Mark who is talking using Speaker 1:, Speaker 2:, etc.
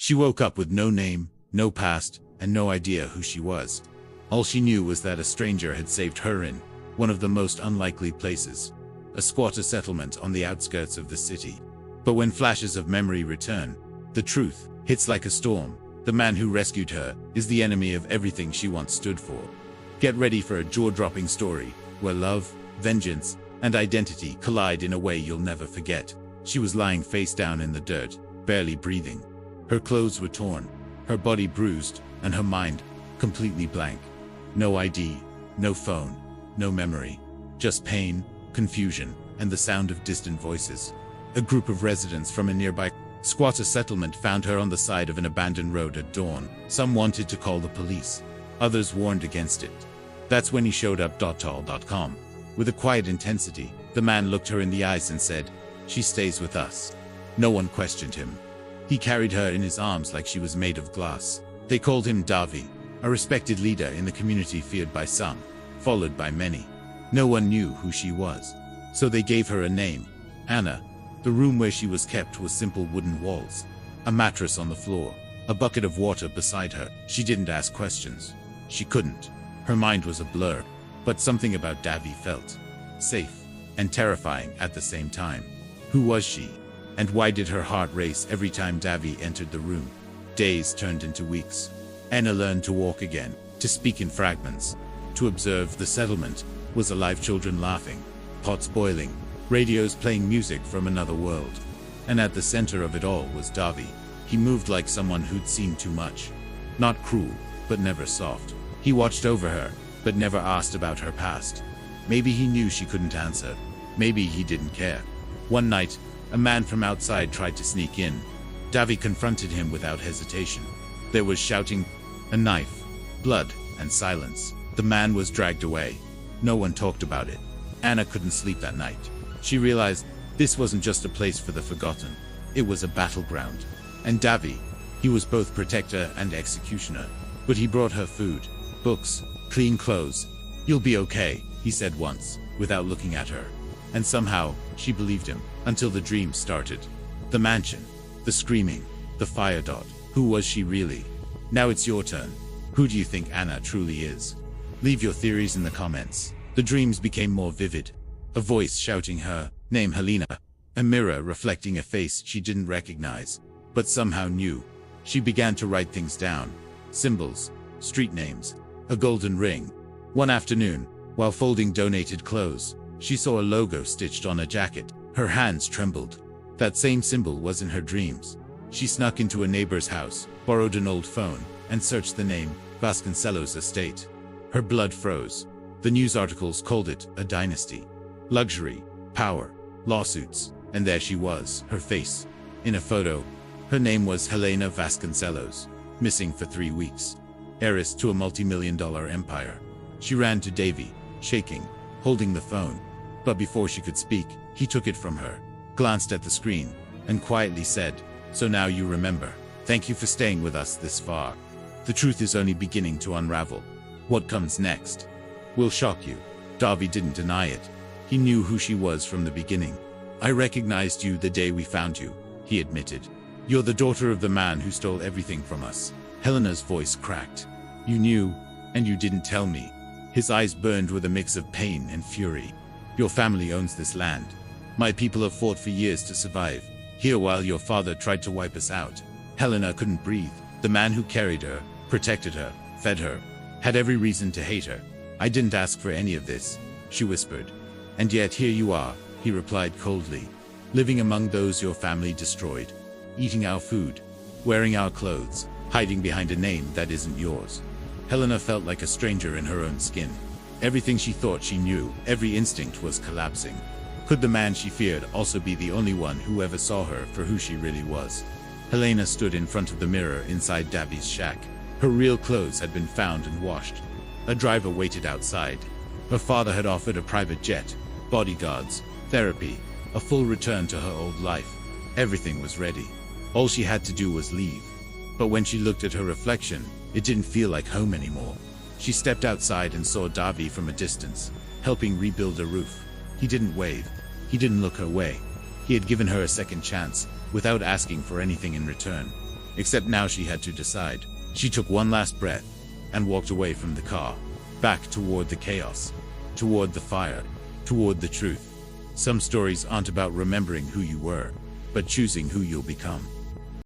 Speaker 1: She woke up with no name, no past, and no idea who she was. All she knew was that a stranger had saved her in one of the most unlikely places, a squatter settlement on the outskirts of the city. But when flashes of memory return, the truth hits like a storm. The man who rescued her is the enemy of everything she once stood for. Get ready for a jaw-dropping story where love, vengeance, and identity collide in a way you'll never forget. She was lying face down in the dirt, barely breathing. Her clothes were torn, her body bruised, and her mind completely blank. No ID, no phone, no memory. Just pain, confusion, and the sound of distant voices. A group of residents from a nearby squatter settlement found her on the side of an abandoned road at dawn. Some wanted to call the police. Others warned against it. That's when he showed up. Tall.com. With a quiet intensity, the man looked her in the eyes and said, "She stays with us." No one questioned him. He carried her in his arms like she was made of glass. They called him Davi, a respected leader in the community, feared by some, followed by many. No one knew who she was, so they gave her a name, Anna. The room where she was kept was simple wooden walls, a mattress on the floor, a bucket of water beside her. She didn't ask questions. She couldn't. Her mind was a blur, but something about Davi felt safe and terrifying at the same time. Who was she? And why did her heart race every time Davi entered the room? Days turned into weeks. Anna learned to walk again, to speak in fragments, to observe. The settlement was alive, children laughing, pots boiling, radios playing music from another world. And at the center of it all was Davi. He moved like someone who'd seen too much. Not cruel, but never soft. He watched over her, but never asked about her past. Maybe he knew she couldn't answer. Maybe he didn't care. One night, a man from outside tried to sneak in. Davi confronted him without hesitation. There was shouting, a knife, blood, and silence. The man was dragged away. No one talked about it. Anna couldn't sleep that night. She realized this wasn't just a place for the forgotten. It was a battleground. And Davi, he was both protector and executioner. But he brought her food, books, clean clothes. "You'll be okay," he said once, without looking at her. And somehow, she believed him, until the dream started. The mansion, the screaming, the fire dot. Who was she really? Now it's your turn. Who do you think Anna truly is? Leave your theories in the comments. The dreams became more vivid. A voice shouting her name, Helena. A mirror reflecting a face she didn't recognize, but somehow knew. She began to write things down. Symbols, street names, a golden ring. One afternoon, while folding donated clothes, she saw a logo stitched on a jacket. Her hands trembled. That same symbol was in her dreams. She snuck into a neighbor's house, borrowed an old phone, and searched the name, Vasconcelos estate. Her blood froze. The news articles called it a dynasty. Luxury, power, lawsuits, and there she was, her face. In a photo, her name was Helena Vasconcelos, missing for 3 weeks. Heiress to a multi-million-dollar empire. She ran to Davy, shaking, holding the phone. But before she could speak, he took it from her, glanced at the screen, and quietly said, "So now you remember. Thank you for staying with us this far. The truth is only beginning to unravel. What comes next will shock you." Davi didn't deny it. He knew who she was from the beginning. "I recognized you the day we found you," he admitted. "You're the daughter of the man who stole everything from us." Helena's voice cracked. "You knew, and you didn't tell me." His eyes burned with a mix of pain and fury. "Your family owns this land. My people have fought for years to survive here while your father tried to wipe us out." Helena couldn't breathe. The man who carried her, protected her, fed her, had every reason to hate her. "I didn't ask for any of this," she whispered. "And yet here you are," he replied coldly, "living among those your family destroyed, eating our food, wearing our clothes, hiding behind a name that isn't yours." Helena felt like a stranger in her own skin. Everything she thought she knew, every instinct was collapsing. Could the man she feared also be the only one who ever saw her for who she really was? Helena stood in front of the mirror inside Davi's shack. Her real clothes had been found and washed. A driver waited outside. Her father had offered a private jet, bodyguards, therapy, a full return to her old life. Everything was ready. All she had to do was leave. But when she looked at her reflection, it didn't feel like home anymore. She stepped outside and saw Davi from a distance, helping rebuild a roof. He didn't wave. He didn't look her way. He had given her a second chance, without asking for anything in return. Except now she had to decide. She took one last breath and walked away from the car, back toward the chaos, toward the fire, toward the truth. Some stories aren't about remembering who you were, but choosing who you'll become.